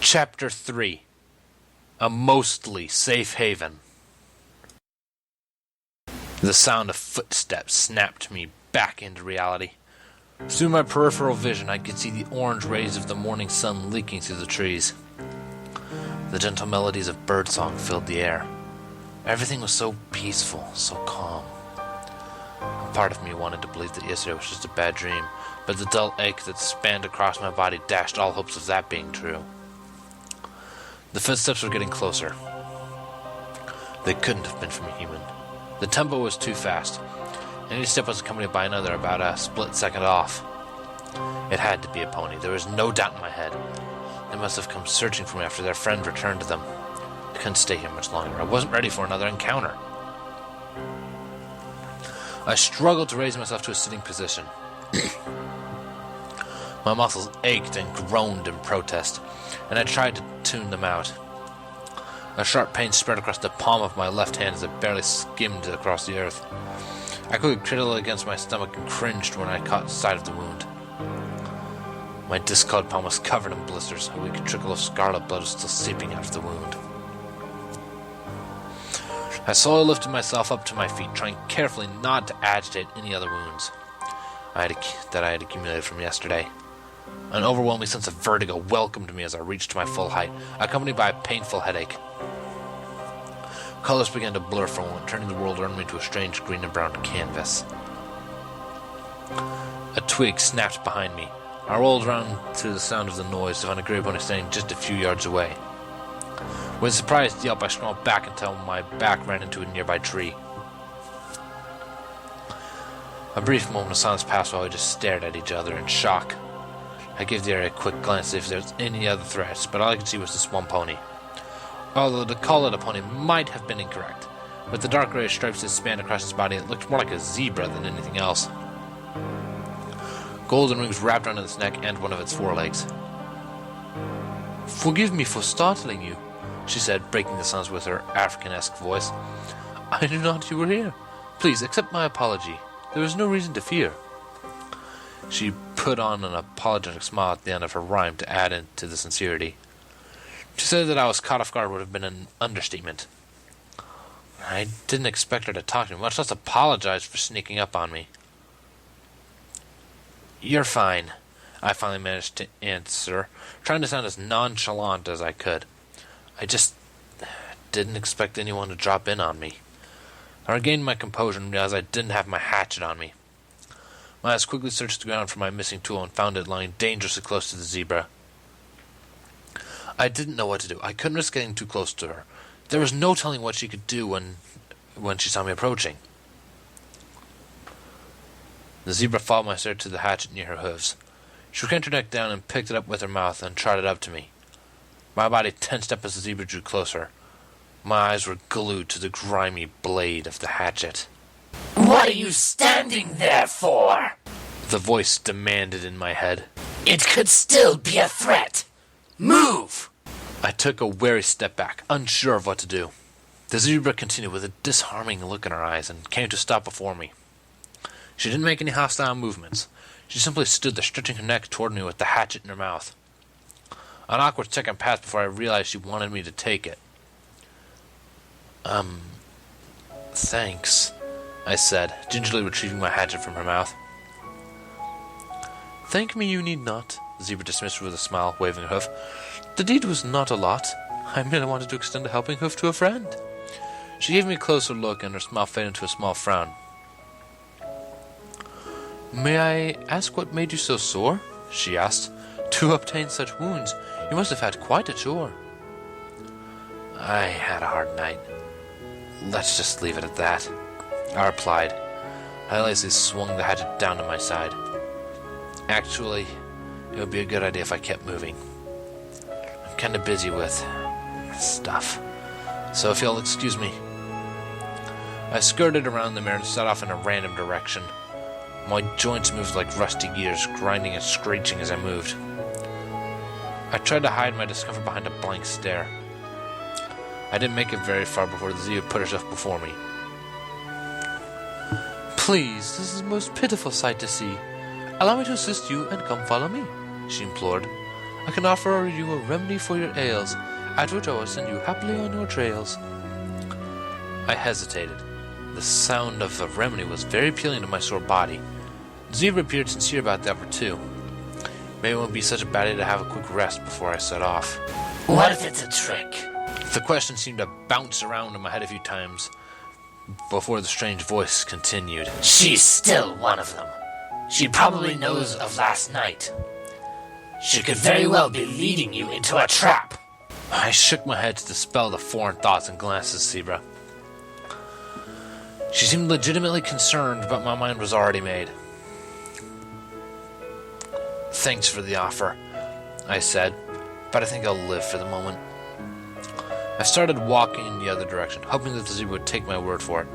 Chapter 3. A mostly safe haven. The sound of footsteps snapped me back into reality. Through my peripheral vision, I could see the orange rays of the morning sun leaking through the trees. The gentle melodies of birdsong filled the air. Everything was so peaceful, so calm. A part of me wanted to believe that yesterday was just a bad dream, but the dull ache that spanned across my body dashed all hopes of that being true. The footsteps were getting closer. They couldn't have been from a human. The tempo was too fast, and each step was accompanied by another about a split second off. It had to be a pony. There was no doubt in my head. They must have come searching for me after their friend returned to them. I couldn't stay here much longer. I wasn't ready for another encounter. I struggled to raise myself to a sitting position. My muscles ached and groaned in protest, and I tried to tune them out. A sharp pain spread across the palm of my left hand as it barely skimmed across the earth. I clicked critically against my stomach and cringed when I caught sight of the wound. My discolored palm was covered in blisters. A weak trickle of scarlet blood was still seeping out of the wound. I slowly lifted myself up to my feet, trying carefully not to agitate any other wounds that I had accumulated from yesterday. An overwhelming sense of vertigo welcomed me as I reached my full height, accompanied by a painful headache. Colors began to blur for a moment, turning the world around me to a strange green and brown canvas. A twig snapped behind me. I rolled around to the sound of the noise to find a gray pony standing just a few yards away. With a surprised yelp, I scrambled back until my back ran into a nearby tree. A brief moment of silence passed while we just stared at each other in shock. I gave the area a quick glance to see if there was any other threats, but all I could see was this one pony. Although to call it a pony might have been incorrect. With the dark gray stripes that spanned across his body, it looked more like a zebra than anything else. Golden rings wrapped around its neck and one of its forelegs. "Forgive me for startling you," she said, breaking the silence with her African-esque voice. "I knew not you were here. Please accept my apology. There is no reason to fear." She put on an apologetic smile at the end of her rhyme to add into the sincerity. To say that I was caught off guard would have been an understatement. I didn't expect her to talk to me, much less apologize for sneaking up on me. "You're fine," I finally managed to answer, trying to sound as nonchalant as I could. I just didn't expect anyone to drop in on me. I regained my composure and realized I didn't have my hatchet on me. My eyes quickly searched the ground for my missing tool and found it lying dangerously close to the zebra. I didn't know what to do. I couldn't risk getting too close to her. There was no telling what she could do when she saw me approaching. The zebra followed my stare to the hatchet near her hooves. She craned her neck down and picked it up with her mouth and trotted up to me. My body tensed up as the zebra drew closer. My eyes were glued to the grimy blade of the hatchet. "What are you standing there for?" the voice demanded in my head. "It could still be a threat. Move!" I took a wary step back, unsure of what to do. The zebra continued with a disarming look in her eyes and came to stop before me. She didn't make any hostile movements. She simply stood there, stretching her neck toward me with the hatchet in her mouth. An awkward second passed before I realized she wanted me to take it. Thanks," I said, gingerly retrieving my hatchet from her mouth. "Thank me you need not," the zebra dismissed her with a smile, waving her hoof. "The deed was not a lot. I merely wanted to extend a helping hoof to a friend." She gave me a closer look, and her smile faded into a small frown. "May I ask what made you so sore?" she asked. "To obtain such wounds, you must have had quite a chore." "I had a hard night. Let's just leave it at that," I replied. I lazily swung the hatchet down to my side. Actually, it would be a good idea if I kept moving. I'm kinda busy with stuff, so if you'll excuse me. I skirted around the mirror and set off in a random direction. My joints moved like rusty gears, grinding and screeching as I moved. I tried to hide my discomfort behind a blank stare. I didn't make it very far before the zebra put herself before me. "Please, this is a most pitiful sight to see. Allow me to assist you and come follow me," she implored. I can offer you a remedy for your ails, at which I will send you happily on your trails. I hesitated. The sound of a remedy was very appealing to my sore body. The zebra appeared sincere about the offer too. Maybe it wouldn't be such a bad idea to have a quick rest before I set off. What if it's a trick? The question seemed to bounce around in my head a few times before the strange voice continued. She's still one of them. She probably knows of last night. She could very well be leading you into a trap. I shook my head to dispel the foreign thoughts and glanced at Zebra. She seemed legitimately concerned, but my mind was already made. Thanks for the offer, I said, but I think I'll live for the moment. I started walking in the other direction, hoping that the zebra would take my word for it.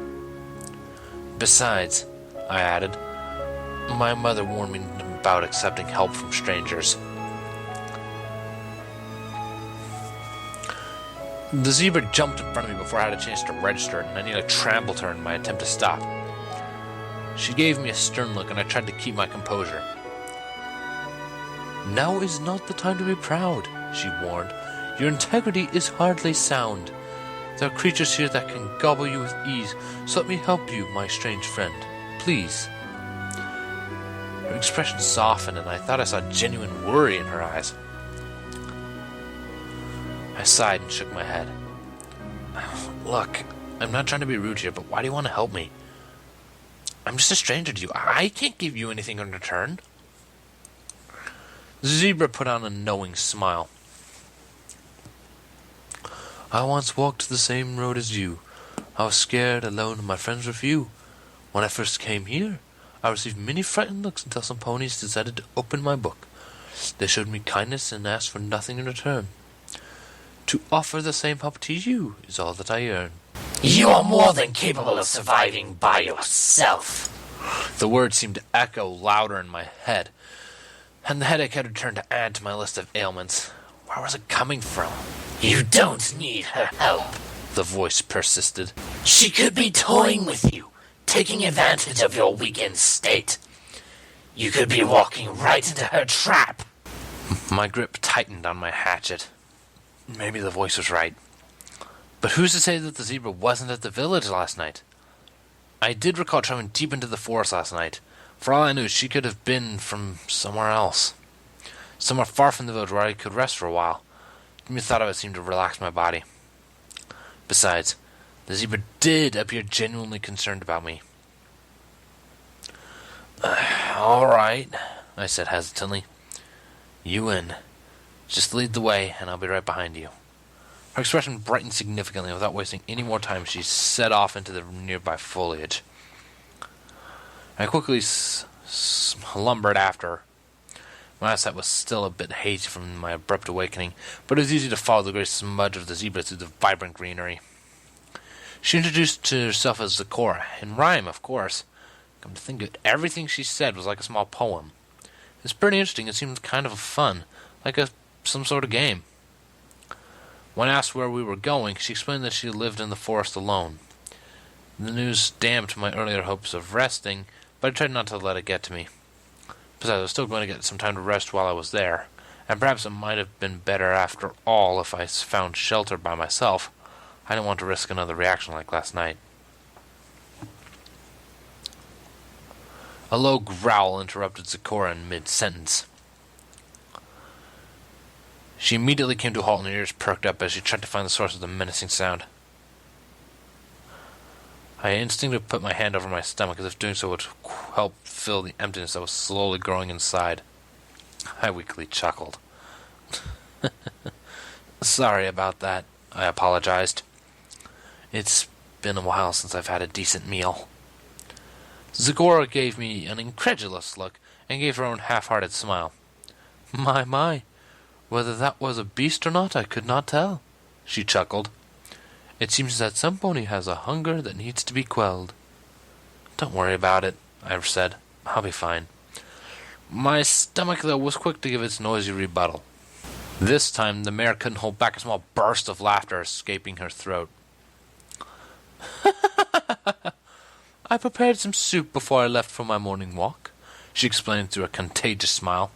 Besides, I added, my mother warned me about accepting help from strangers. The zebra jumped in front of me before I had a chance to register, and I nearly trampled her in my attempt to stop. She gave me a stern look, and I tried to keep my composure. Now is not the time to be proud, she warned. Your integrity is hardly sound. There are creatures here that can gobble you with ease, so let me help you, my strange friend. Please. Her expression softened, and I thought I saw genuine worry in her eyes. I sighed and shook my head. Look, I'm not trying to be rude here, but why do you want to help me? I'm just a stranger to you. I can't give you anything in return. The zebra put on a knowing smile. I once walked the same road as you. I was scared, alone, and my friends were few. When I first came here, I received many frightened looks until some ponies decided to open my book. They showed me kindness and asked for nothing in return. To offer the same help to you is all that I earn. You are more than capable of surviving by yourself. The words seemed to echo louder in my head, and the headache had returned to add to my list of ailments. Where was it coming from? You don't need her help, the voice persisted. She could be toying with you, taking advantage of your weakened state. You could be walking right into her trap. My grip tightened on my hatchet. Maybe the voice was right. But who's to say that the zebra wasn't at the village last night? I did recall traveling deep into the forest last night. For all I knew, she could have been from somewhere else. Somewhere far from the village where I could rest for a while. The mere thought of it seemed to relax my body. Besides, the zebra did appear genuinely concerned about me. All right, I said hesitantly. You in. Just lead the way, and I'll be right behind you. Her expression brightened significantly. Without wasting any more time, she set off into the nearby foliage. I quickly slumbered after her. My eyesight was still a bit hazy from my abrupt awakening, but it was easy to follow the great smudge of the zebra through the vibrant greenery. She introduced herself as Zecora, in rhyme, of course. Come to think of it, everything she said was like a small poem. It was pretty interesting. It seemed kind of fun, like some sort of game. When asked where we were going, she explained that she lived in the forest alone. The news damped my earlier hopes of resting, but I tried not to let it get to me. Besides, I was still going to get some time to rest while I was there, and perhaps it might have been better after all if I found shelter by myself. I didn't want to risk another reaction like last night. A low growl interrupted Zecora in mid-sentence. She immediately came to a halt and her ears perked up as she tried to find the source of the menacing sound. I instinctively put my hand over my stomach as if doing so would help fill the emptiness that was slowly growing inside. I weakly chuckled. Sorry about that, I apologized. It's been a while since I've had a decent meal. Zecora gave me an incredulous look and gave her own half-hearted smile. My, whether that was a beast or not, I could not tell, she chuckled. It seems that some pony has a hunger that needs to be quelled. Don't worry about it, I said. I'll be fine. My stomach, though, was quick to give its noisy rebuttal. This time, the mare couldn't hold back a small burst of laughter escaping her throat. I prepared some soup before I left for my morning walk, she explained through a contagious smile.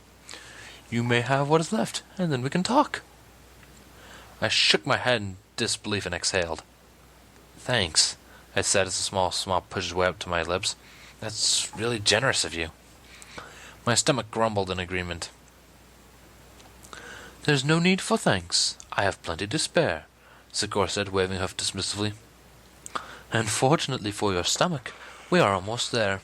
You may have what is left, and then we can talk. I shook my head in disbelief and exhaled. Thanks, I said as a small smile pushed its way up to my lips. That's really generous of you. My stomach grumbled in agreement. There's no need for thanks. I have plenty to spare, Sikor said, waving her dismissively. And fortunately for your stomach, we are almost there.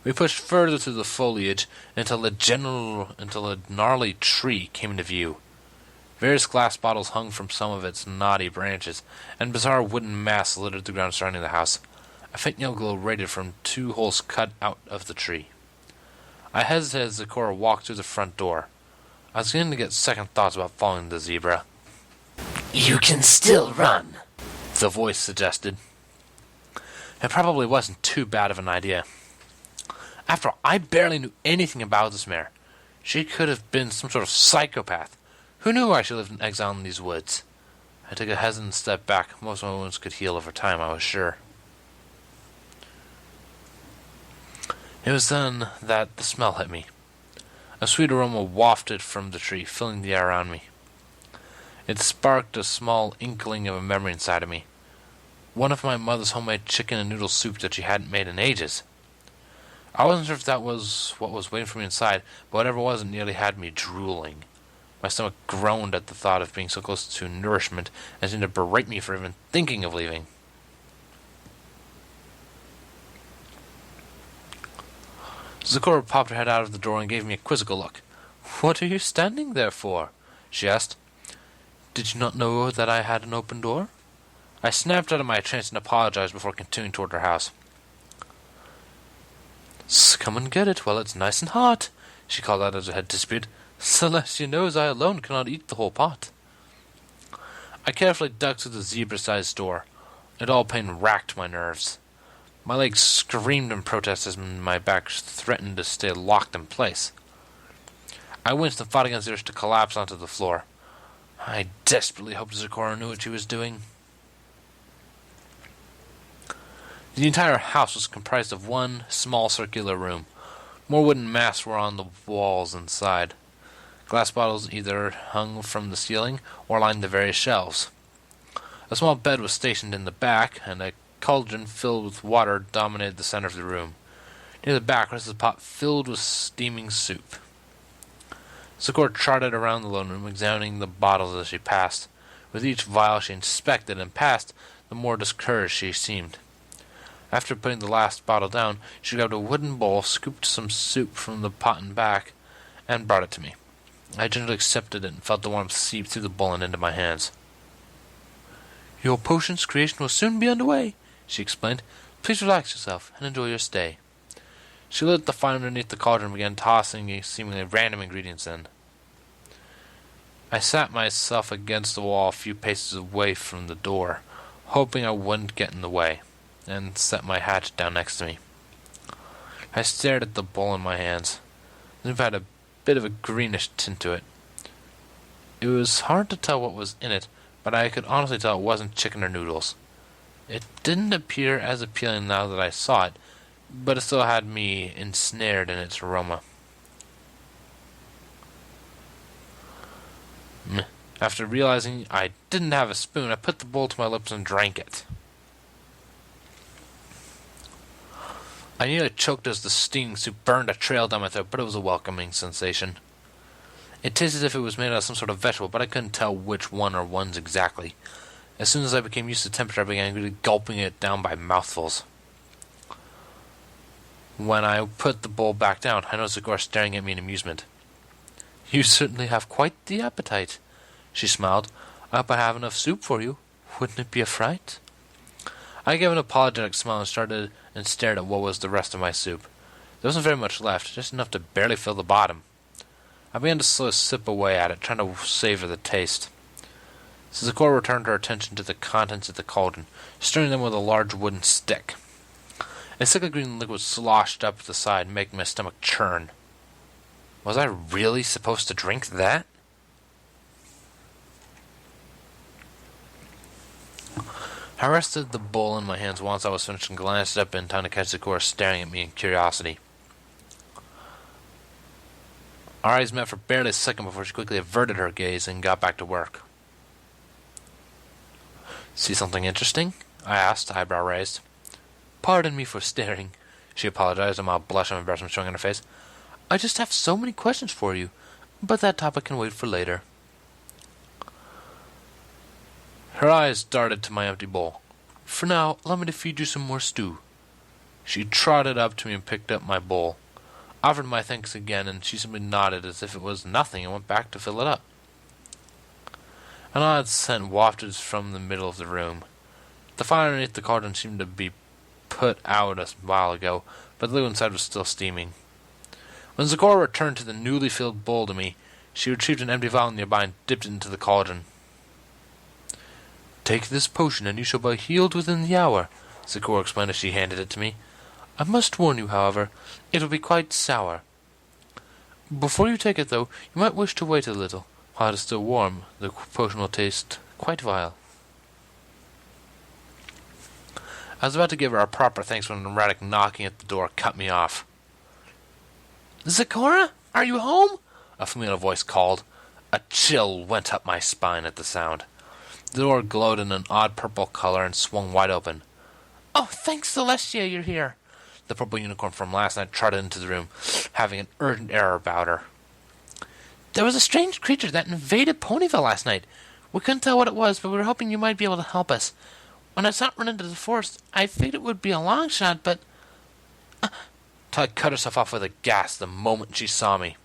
We pushed further through the foliage until a gnarly tree came into view. Various glass bottles hung from some of its knotty branches, and bizarre wooden masks littered the ground surrounding the house. A faint yellow glow radiated from 2 holes cut out of the tree. I hesitated as Zecora walked through the front door. I was beginning to get second thoughts about following the zebra. You can still run, the voice suggested. It probably wasn't too bad of an idea. After all, I barely knew anything about this mare. She could have been some sort of psychopath. Who knew I should live in exile in these woods? I took a hesitant step back. Most of my wounds could heal over time, I was sure. It was then that the smell hit me. A sweet aroma wafted from the tree, filling the air around me. It sparked a small inkling of a memory inside of me. One of my mother's homemade chicken and noodle soup that she hadn't made in ages. I wasn't sure if that was what was waiting for me inside, but whatever it was, it nearly had me drooling. My stomach groaned at the thought of being so close to nourishment and seemed to berate me for even thinking of leaving. Zecora popped her head out of the door and gave me a quizzical look. "What are you standing there for?" she asked. "Did you not know that I had an open door?" I snapped out of my trance and apologized before continuing toward her house. "Come and get it while it's nice and hot," she called out as her head disappeared. "Celestia knows I alone cannot eat the whole pot." I carefully ducked through the zebra-sized door. It all pain racked my nerves. My legs screamed in protest as my back threatened to stay locked in place. I winced and fought against the urge to collapse onto the floor. I desperately hoped Zecora knew what she was doing. The entire house was comprised of one small circular room. More wooden masks were on the walls inside. Glass bottles either hung from the ceiling or lined the various shelves. A small bed was stationed in the back, and a cauldron filled with water dominated the center of the room. Near the back rested a pot filled with steaming soup. Zecora trotted around the lone room, examining the bottles as she passed. With each vial she inspected and passed, the more discouraged she seemed. After putting the last bottle down, she grabbed a wooden bowl, scooped some soup from the pot and back, and brought it to me. I gingerly accepted it and felt the warmth seep through the bowl and into my hands. "Your potion's creation will soon be underway," she explained. "Please relax yourself and enjoy your stay." She lit the fire underneath the cauldron and began tossing seemingly random ingredients in. I sat myself against the wall a few paces away from the door, hoping I wouldn't get in the way, and set my hatchet down next to me. I stared at the bowl in my hands. It had a bit of a greenish tint to it. It was hard to tell what was in it, but I could honestly tell it wasn't chicken or noodles. It didn't appear as appealing now that I saw it, but it still had me ensnared in its aroma. After realizing I didn't have a spoon, I put the bowl to my lips and drank it. I nearly choked as the steaming soup burned a trail down my throat, but it was a welcoming sensation. It tasted as if it was made out of some sort of vegetable, but I couldn't tell which one or ones exactly. As soon as I became used to the temperature, I began really gulping it down by mouthfuls. When I put the bowl back down, I noticed Zecora staring at me in amusement. "You certainly have quite the appetite," she smiled. "I hope I have enough soup for you. Wouldn't it be a fright?" I gave an apologetic smile and stared at what was the rest of my soup. There wasn't very much left, just enough to barely fill the bottom. I began to slowly sip away at it, trying to savor the taste. Zecora returned her attention to the contents of the cauldron, stirring them with a large wooden stick. A sickly green liquid sloshed up the side, making my stomach churn. Was I really supposed to drink that? I rested the bowl in my hands once I was finished and glanced up in time to catch Zecora staring at me in curiosity. Our eyes met for barely a second before she quickly averted her gaze and got back to work. "See something interesting?" I asked, eyebrow raised. "Pardon me for staring," she apologized, a mild blush of embarrassment showing on her face. "I just have so many questions for you, but that topic can wait for later." Her eyes darted to my empty bowl. "For now, allow me to feed you some more stew." She trotted up to me and picked up my bowl. I offered my thanks again, and she simply nodded as if it was nothing and went back to fill it up. An odd scent wafted from the middle of the room. The fire underneath the cauldron seemed to be put out a while ago, but the liquid inside was still steaming. When Zecora returned to the newly filled bowl to me, she retrieved an empty vial nearby and dipped it into the cauldron. "Take this potion, and you shall be healed within the hour," Zecora explained as she handed it to me. "I must warn you, however, it will be quite sour. Before you take it, though, you might wish to wait a little. While it is still warm, the potion will taste quite vile." I was about to give her a proper thanks when an erratic knocking at the door cut me off. "Zecora, are you home?" a familiar voice called. A chill went up my spine at the sound. The door glowed in an odd purple color and swung wide open. "Oh, thanks, Celestia, you're here." The purple unicorn from last night trotted into the room, having an urgent air about her. "There was a strange creature that invaded Ponyville last night. We couldn't tell what it was, but we were hoping you might be able to help us. When I saw it run into the forest, I figured it would be a long shot, but..." Todd cut herself off with a gasp the moment she saw me.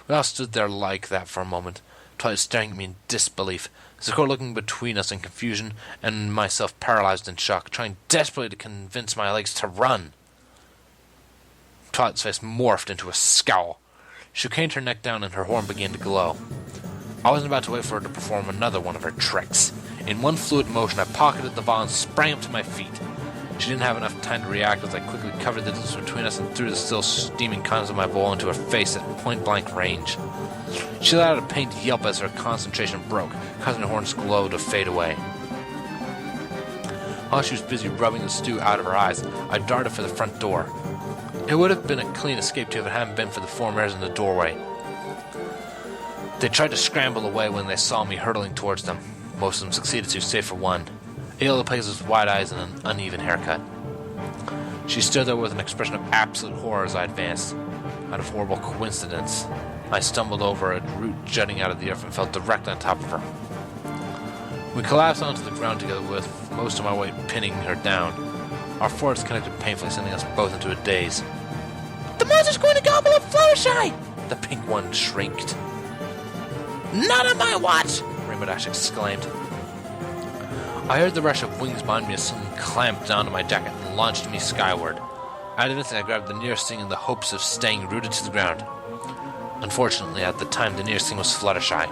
We all stood there like that for a moment, Twilight staring at me in disbelief, Zecora looking between us in confusion, and myself paralyzed in shock, trying desperately to convince my legs to run. Twilight's face morphed into a scowl. She craned her neck down and her horn began to glow. I wasn't about to wait for her to perform another one of her tricks. In one fluid motion, I pocketed the vial and sprang up to my feet. She didn't have enough time to react as I quickly covered the distance between us and threw the still steaming contents of my bowl into her face at point-blank range. She let out a pained yelp as her concentration broke, causing her horn's glow to fade away. While she was busy rubbing the stew out of her eyes, I darted for the front door. It would have been a clean escape too if it hadn't been for the four mares in the doorway. They tried to scramble away when they saw me hurtling towards them. Most of them succeeded to, save for one, a yellow pig with wide eyes and an uneven haircut. She stood there with an expression of absolute horror as I advanced. Out of horrible coincidence, I stumbled over a root jutting out of the earth and fell directly on top of her. We collapsed onto the ground together with most of my weight pinning her down. Our foreheads connected painfully, sending us both into a daze. "The monster's going to gobble up Fluttershy!" the pink one shrieked. "Not on my watch!" Rainbow Dash exclaimed. I heard the rush of wings behind me as someone clamped onto my jacket and launched me skyward. At an instant, I grabbed the nearest thing in the hopes of staying rooted to the ground. Unfortunately, at the time, the nearest thing was Fluttershy.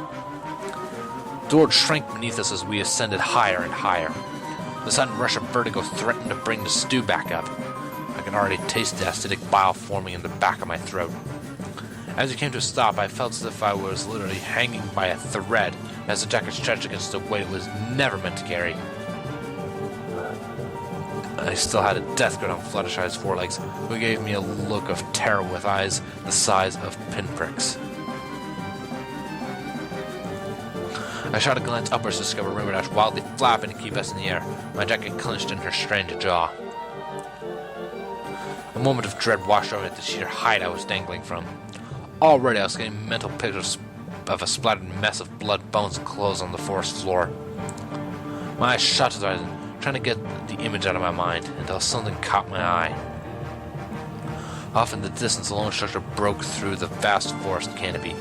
The world shrank beneath us as we ascended higher and higher. The sudden rush of vertigo threatened to bring the stew back up. I could already taste the acidic bile forming in the back of my throat. As it came to a stop, I felt as if I was literally hanging by a thread as the jacket stretched against a weight it was never meant to carry. I still had a death grip on Fluttershy's forelegs, who gave me a look of terror with eyes the size of pinpricks. I shot a glance upwards to discover Rainbow Dash wildly flapping to keep us in the air, my jacket clenched in her strange jaw. A moment of dread washed over me at the sheer height I was dangling from. Already I was getting mental pictures of a splattered mess of blood, bones, and clothes on the forest floor. My eyes shut as I was trying to get the image out of my mind, until something caught my eye. Off in the distance, a lone structure broke through the vast forest canopy.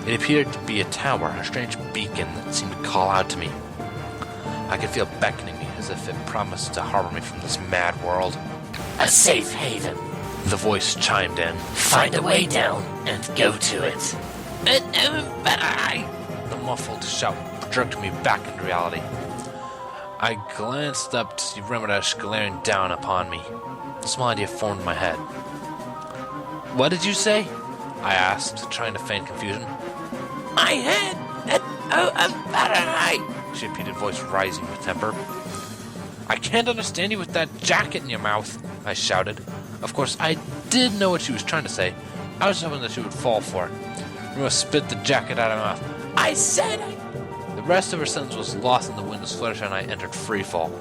It appeared to be a tower, a strange beacon that seemed to call out to me. I could feel it beckoning me, as if it promised to harbor me from this mad world. "A safe haven," the voice chimed in. "Find a way down and go to it." But the muffled shout jerked me back into reality. I glanced up to see Rainbow Dash glaring down upon me. A small idea formed in my head. "What did you say?" I asked, trying to feign confusion. "My head! She repeated, voice rising with temper. "I can't understand you with that jacket in your mouth," I shouted. Of course, I did know what she was trying to say. I was hoping that she would fall for it. You must spit the jacket out of my mouth. I said I... The rest of her sentence was lost in the wind as Fluttershy and I entered freefall.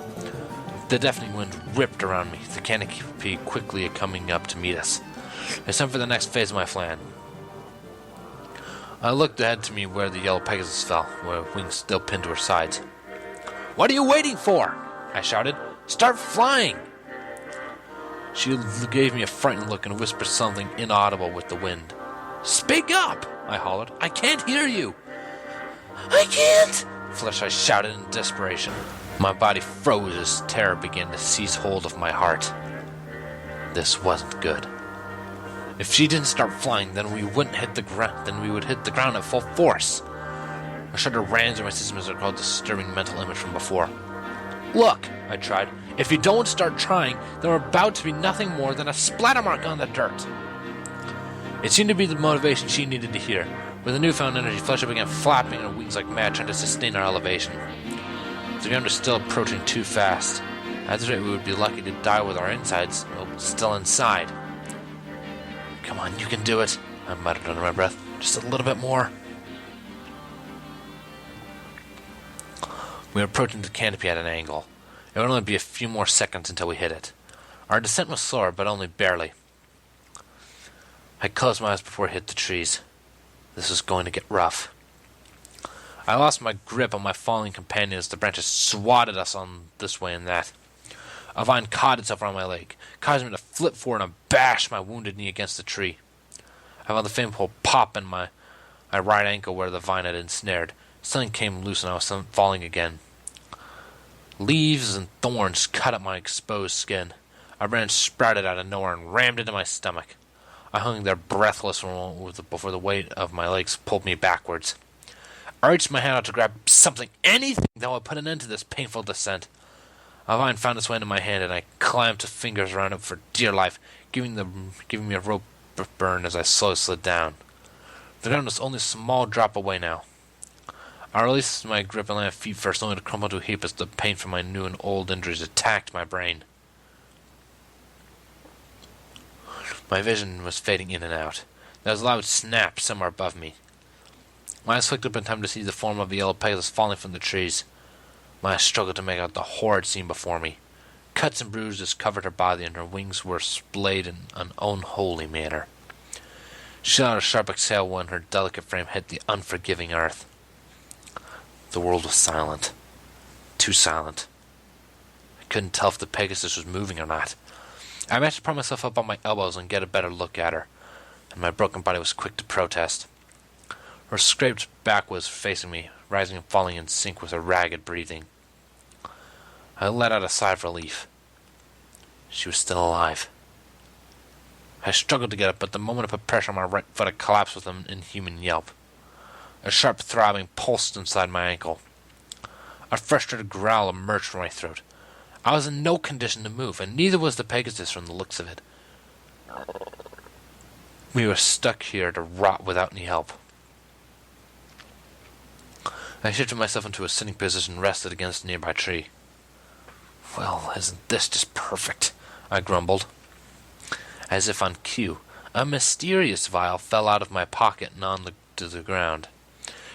The deafening wind ripped around me, the canopy quickly coming up to meet us. It's time for the next phase of my plan. I looked ahead to me where the yellow Pegasus fell, with her wings still pinned to her sides. "What are you waiting for?" I shouted. "Start flying!" She gave me a frightened look and whispered something inaudible with the wind. "Speak up!" I hollered. "I can't hear you!" "I can't!" Fluttershy shouted in desperation. My body froze as terror began to seize hold of my heart. This wasn't good. If she didn't start flying, then we wouldn't hit the ground. Then we would hit the ground at full force. A shudder ran through my system as I recalled the disturbing mental image from before. "Look," I tried. "If you don't start trying, then we're about to be nothing more than a splatter mark on the dirt." It seemed to be the motivation she needed to hear. With a newfound energy, Fluttershy began flapping her wings like mad, trying to sustain our elevation. The ground was still approaching too fast. At this rate, we would be lucky to die with our insides still inside. "Come on, you can do it," I muttered under my breath. "Just a little bit more." We were approaching the canopy at an angle. It would only be a few more seconds until we hit it. Our descent was slower, but only barely. I closed my eyes before it hit the trees. This was going to get rough. I lost my grip on my falling companion as the branches swatted us on this way and that. A vine caught itself around my leg, causing me to flip forward and bash my wounded knee against the tree. I felt the faint hole pop in my right ankle where the vine had ensnared. Something came loose and I was falling again. Leaves and thorns cut at my exposed skin. A branch sprouted out of nowhere and rammed into my stomach. I hung there breathless before the weight of my legs pulled me backwards. I reached my hand out to grab something, anything that would put an end to this painful descent. A vine found its way into my hand, and I clamped fingers around it for dear life, giving me a rope burn as I slowly slid down. The ground was only a small drop away now. I released my grip and landed feet first, only to crumble to a heap as the pain from my new and old injuries attacked my brain. My vision was fading in and out. There was a loud snap somewhere above me. My eyes flicked up in time to see the form of the yellow Pegasus falling from the trees. My eyes struggled to make out the horrid scene before me. Cuts and bruises covered her body, and her wings were splayed in an unholy manner. She let out a sharp exhale when her delicate frame hit the unforgiving earth. The world was silent. Too silent. I couldn't tell if the Pegasus was moving or not. I managed to prop myself up on my elbows and get a better look at her, and my broken body was quick to protest. Her scraped back was facing me, rising and falling in sync with her ragged breathing. I let out a sigh of relief. She was still alive. I struggled to get up, but the moment I put pressure on my right foot, I collapsed with an inhuman yelp. A sharp throbbing pulsed inside my ankle. A frustrated growl emerged from my throat. I was in no condition to move, and neither was the Pegasus from the looks of it. We were stuck here to rot without any help. I shifted myself into a sitting position and rested against a nearby tree. "Well, isn't this just perfect?" I grumbled. As if on cue, a mysterious vial fell out of my pocket and onto the ground.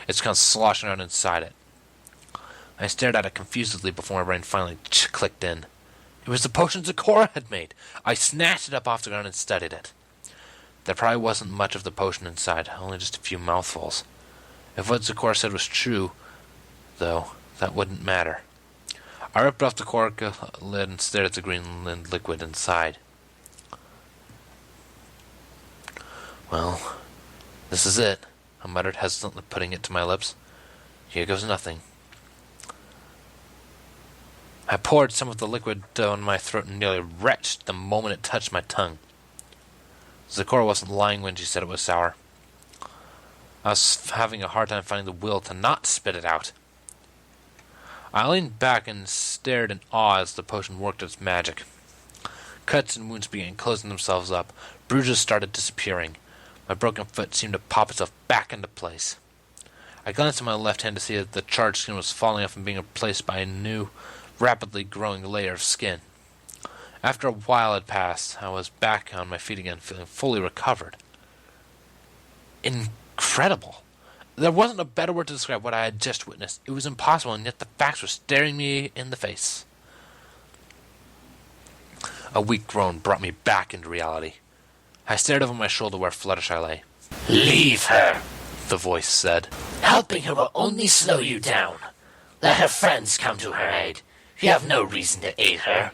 Its contents sloshing around inside it. I stared at it confusedly before my brain finally clicked in. It was the potion Zecora had made. I snatched it up off the ground and studied it. There probably wasn't much of the potion inside, only just a few mouthfuls. If what Zecora said was true, though, that wouldn't matter. I ripped off the cork lid and stared at the green liquid inside. "Well, this is it," I muttered, hesitantly putting it to my lips. "Here goes nothing." I poured some of the liquid down my throat and nearly retched the moment it touched my tongue. Zecora wasn't lying when she said it was sour. I was having a hard time finding the will to not spit it out. I leaned back and stared in awe as the potion worked its magic. Cuts and wounds began closing themselves up. Bruises started disappearing. My broken foot seemed to pop itself back into place. I glanced at my left hand to see that the charred skin was falling off and being replaced by a new, rapidly growing layer of skin. After a while had passed, I was back on my feet again, feeling fully recovered. incredible. There wasn't a better word to describe what I had just witnessed. It was impossible, and yet the facts were staring me in the face. A weak groan brought me back into reality. I stared over my shoulder where Fluttershy lay. Leave her, The voice said. Helping her will only slow you down. Let her friends come to her aid. You have no reason to aid her.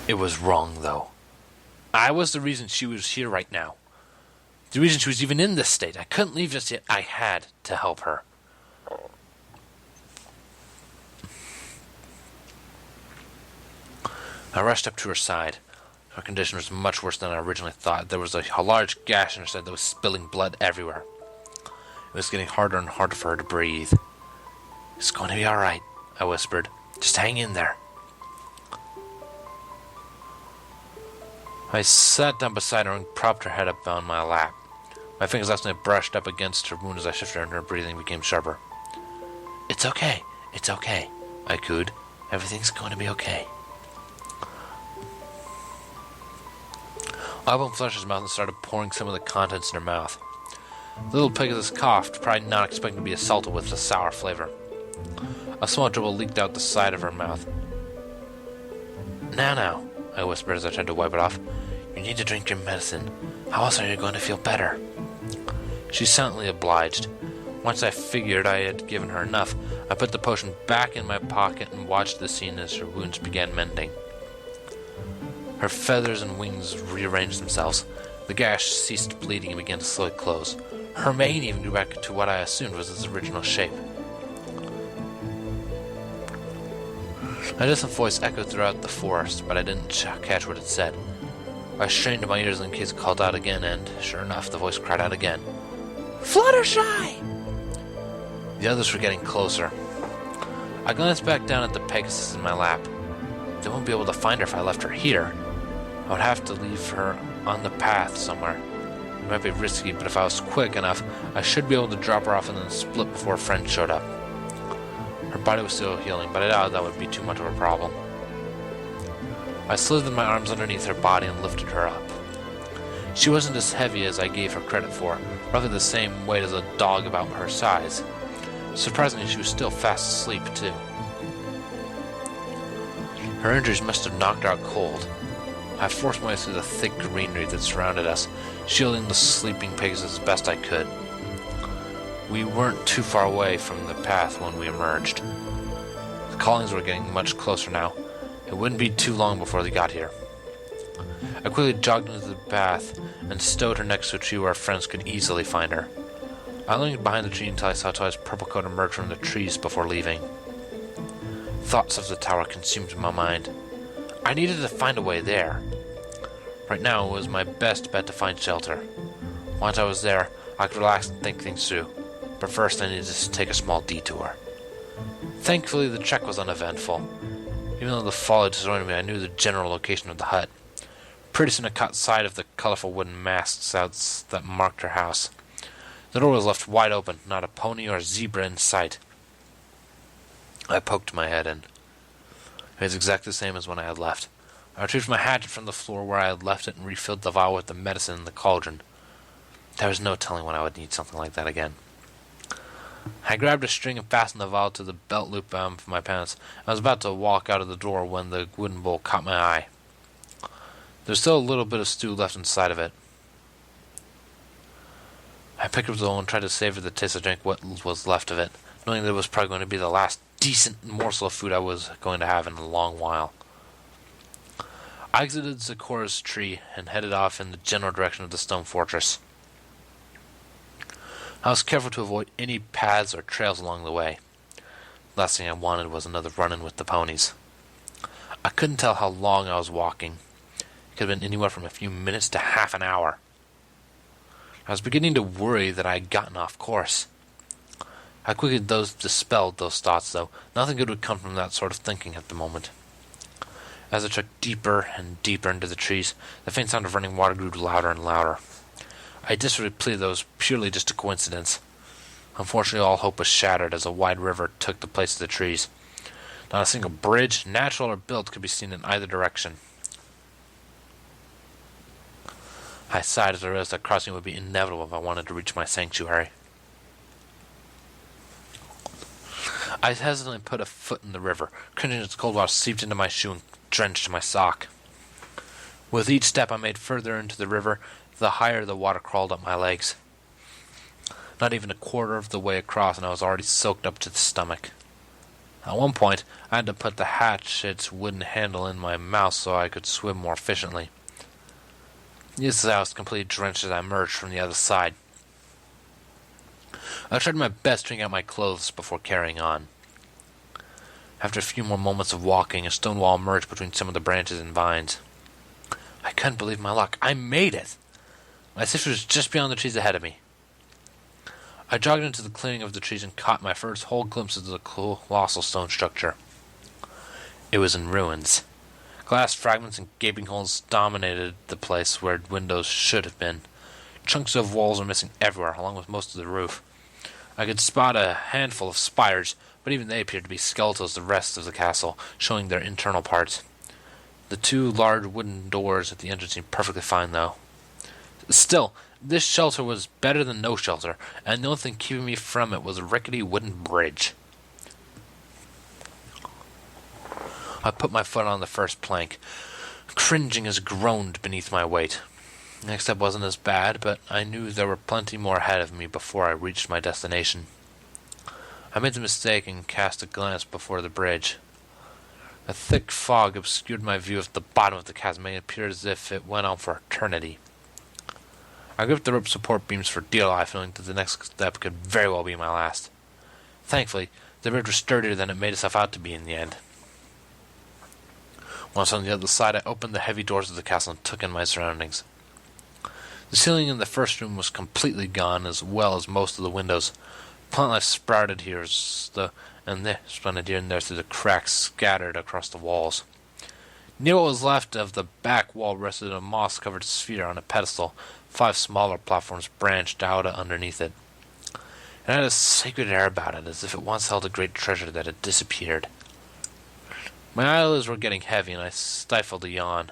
It was wrong, though. I was the reason she was here right now. The reason she was even in this state. I couldn't leave just yet. I had to help her. I rushed up to her side. Her condition was much worse than I originally thought. There was a large gash in her side that was spilling blood everywhere. It was getting harder and harder for her to breathe. It's going to be alright, I whispered. Just hang in there. I sat down beside her and propped her head up on my lap. My fingers accidentally brushed up against her wound as I shifted her and her breathing became sharper. It's okay, I cooed. Everything's going to be okay. I opened Fluttershy's mouth and started pouring some of the contents in her mouth. The little Pegasus coughed, probably not expecting to be assaulted with a sour flavor. A small dribble leaked out the side of her mouth. Now, I whispered as I tried to wipe it off. You need to drink your medicine. How else are you going to feel better? She silently obliged. Once I figured I had given her enough, I put the potion back in my pocket and watched the scene as her wounds began mending. Her feathers and wings rearranged themselves. The gash ceased bleeding and began to slowly close. Her mane even grew back to what I assumed was its original shape. A distant voice echoed throughout the forest, but I didn't catch what it said. I strained my ears in case it called out again, and, sure enough, the voice cried out again. Fluttershy! The others were getting closer. I glanced back down at the Pegasus in my lap. They won't be able to find her if I left her here. I would have to leave her on the path somewhere. It might be risky, but if I was quick enough, I should be able to drop her off and then split before a friend showed up. Her body was still healing, but I doubt that would be too much of a problem. I slithered my arms underneath her body and lifted her up. She wasn't as heavy as I gave her credit for, roughly the same weight as a dog about her size. Surprisingly, she was still fast asleep, too. Her injuries must have knocked her out cold. I forced my way through the thick greenery that surrounded us, shielding the sleeping Pegasus as best I could. We weren't too far away from the path when we emerged. The callings were getting much closer now. It wouldn't be too long before they got here. I quickly jogged into the path and stowed her next to a tree where our friends could easily find her. I lingered behind the tree until I saw Toy's purple coat emerge from the trees before leaving. Thoughts of the tower consumed my mind. I needed to find a way there. Right now it was my best bet to find shelter. Once I was there, I could relax and think things through. But first I needed to take a small detour. Thankfully the trek was uneventful. Even though the foliage surrounded me, I knew the general location of the hut. Pretty soon I caught sight of the colorful wooden masks that marked her house. The door was left wide open, not a pony or zebra in sight. I poked my head in. It was exactly the same as when I had left. I retrieved my hatchet from the floor where I had left it and refilled the vial with the medicine in the cauldron. There was no telling when I would need something like that again. I grabbed a string and fastened the vial to the belt loop of my pants. I was about to walk out of the door when the wooden bowl caught my eye. There was still a little bit of stew left inside of it. I picked up the bowl and tried to savor the taste and drank what was left of it, knowing that it was probably going to be the last decent morsel of food I was going to have in a long while. I exited Zikora's tree and headed off in the general direction of the stone fortress. I was careful to avoid any paths or trails along the way. The last thing I wanted was another run-in with the ponies. I couldn't tell how long I was walking. It could have been anywhere from a few minutes to half an hour. I was beginning to worry that I had gotten off course. I quickly dispelled those thoughts, though. Nothing good would come from that sort of thinking at the moment. As I trekked deeper and deeper into the trees, the faint sound of running water grew louder and louder. I desperately pleaded that it was purely just a coincidence. Unfortunately, all hope was shattered as a wide river took the place of the trees. Not a single bridge, natural or built, could be seen in either direction. I sighed as I realized that crossing would be inevitable if I wanted to reach my sanctuary. I hesitantly put a foot in the river, cringing as cold water seeped into my shoe and drenched my sock. With each step I made further into the river, the higher the water crawled up my legs. Not even a quarter of the way across, and I was already soaked up to the stomach. At one point, I had to put the hatchet's wooden handle in my mouth so I could swim more efficiently. Yes, I was completely drenched as I emerged from the other side. I tried my best to wring out my clothes before carrying on. After a few more moments of walking, a stone wall emerged between some of the branches and vines. I couldn't believe my luck. I made it! My sister was just beyond the trees ahead of me. I jogged into the clearing of the trees and caught my first whole glimpse of the colossal stone structure. It was in ruins. Glass fragments and gaping holes dominated the place where windows should have been. Chunks of walls were missing everywhere, along with most of the roof. I could spot a handful of spires, but even they appeared to be skeletal as the rest of the castle, showing their internal parts. The two large wooden doors at the entrance seemed perfectly fine, though. Still, this shelter was better than no shelter, and the only thing keeping me from it was a rickety wooden bridge. I put my foot on the first plank, cringing as it groaned beneath my weight. The next step wasn't as bad, but I knew there were plenty more ahead of me before I reached my destination. I made the mistake and cast a glance before the bridge. A thick fog obscured my view of the bottom of the chasm, making it appear as if it went on for eternity. I gripped the rope support beams for dear life, feeling that the next step could very well be my last. Thankfully, the bridge was sturdier than it made itself out to be in the end. Once on the other side, I opened the heavy doors of the castle and took in my surroundings. The ceiling in the first room was completely gone, as well as most of the windows. Plant life sprouted here and there through the cracks scattered across the walls. Near what was left of the back wall rested a moss-covered sphere on a pedestal. 5 smaller platforms branched out underneath it. It had a sacred air about it, as if it once held a great treasure that had disappeared. My eyelids were getting heavy, and I stifled a yawn.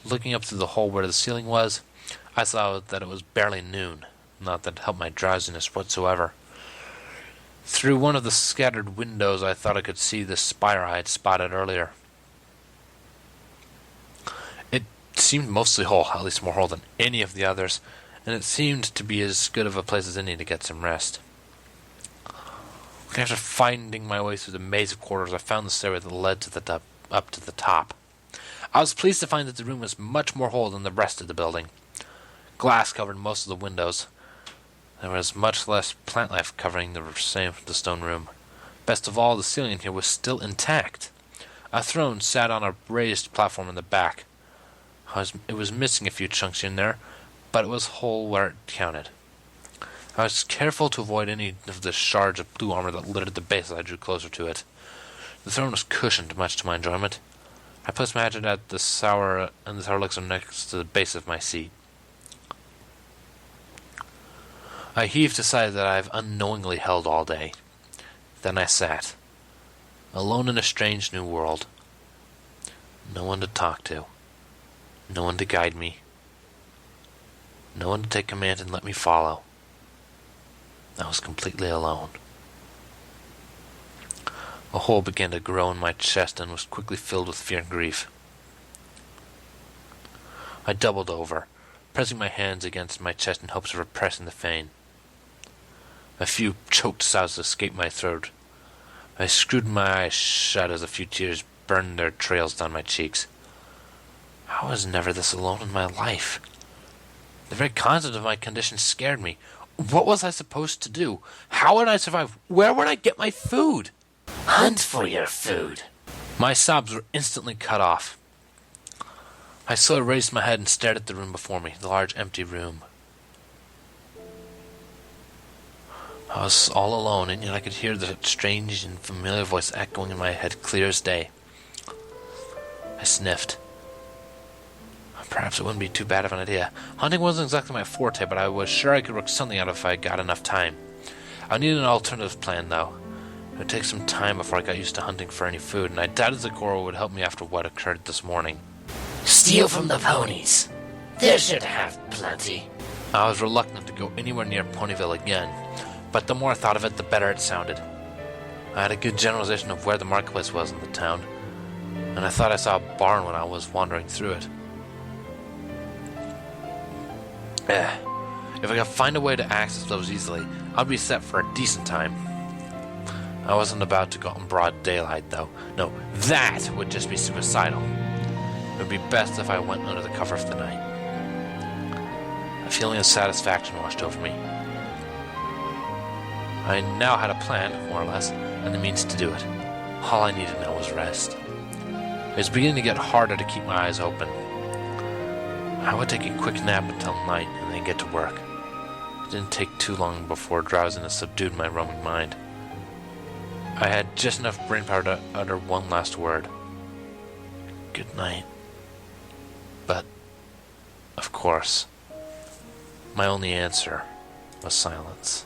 Looking up through the hole where the ceiling was, I saw that it was barely noon, not that it helped my drowsiness whatsoever. Through one of the scattered windows, I thought I could see the spire I had spotted earlier. It seemed mostly whole, at least more whole than any of the others, and it seemed to be as good of a place as any to get some rest. After finding my way through the maze of corridors, I found the stairway that led to up to the top. I was pleased to find that the room was much more whole than the rest of the building. Glass covered most of the windows. There was much less plant life covering the stone room. Best of all, the ceiling in here was still intact. A throne sat on a raised platform in the back. It was missing a few chunks here and there, but it was whole where it counted. I was careful to avoid any of the shards of blue armor that littered the base as I drew closer to it. The throne was cushioned, much to my enjoyment. I placed my hatchet at the sour elixir next to the base of my seat. I heaved a sigh that I've unknowingly held all day. Then I sat, alone in a strange new world. No one to talk to. No one to guide me. No one to take command and let me follow. I was completely alone. A hole began to grow in my chest and was quickly filled with fear and grief. I doubled over, pressing my hands against my chest in hopes of repressing the pain. A few choked sobs escaped my throat. I screwed my eyes shut as a few tears burned their trails down my cheeks. I was never this alone in my life. The very concept of my condition scared me. What was I supposed to do? How would I survive? Where would I get my food? Hunt for your food. My sobs were instantly cut off. I slowly raised my head and stared at the room before me, the large empty room. I was all alone, and yet I could hear the strange and familiar voice echoing in my head clear as day. I sniffed. Perhaps it wouldn't be too bad of an idea. Hunting wasn't exactly my forte, but I was sure I could work something out if I got enough time. I needed an alternative plan, though. It would take some time before I got used to hunting for any food, and I doubted Zagoro would help me after what occurred this morning. Steal from the ponies. They're sure to have plenty. I was reluctant to go anywhere near Ponyville again, but the more I thought of it, the better it sounded. I had a good generalization of where the marketplace was in the town, and I thought I saw a barn when I was wandering through it. If I could find a way to access those easily, I'd be set for a decent time. I wasn't about to go out in broad daylight, though. No, that would just be suicidal. It would be best if I went under the cover of the night. A feeling of satisfaction washed over me. I now had a plan, more or less, and the means to do it. All I needed now was rest. It was beginning to get harder to keep my eyes open. I would take a quick nap until night and then get to work. It didn't take too long before drowsiness subdued my roaming mind. I had just enough brain power to utter one last word. Good night. But, of course, my only answer was silence.